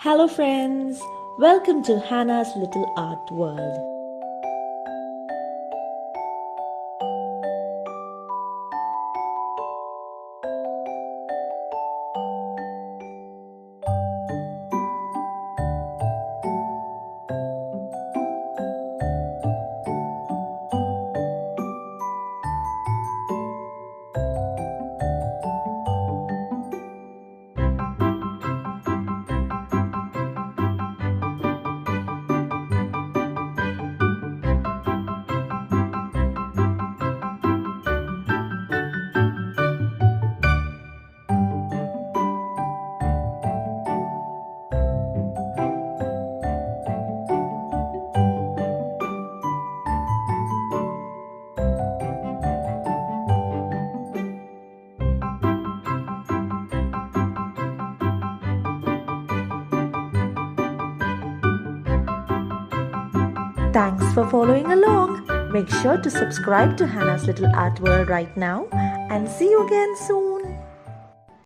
Hello friends, welcome to Hannah's Little Art World. Thanks for following along. Make sure to subscribe to Hannah's Little Art World right now and see you again soon.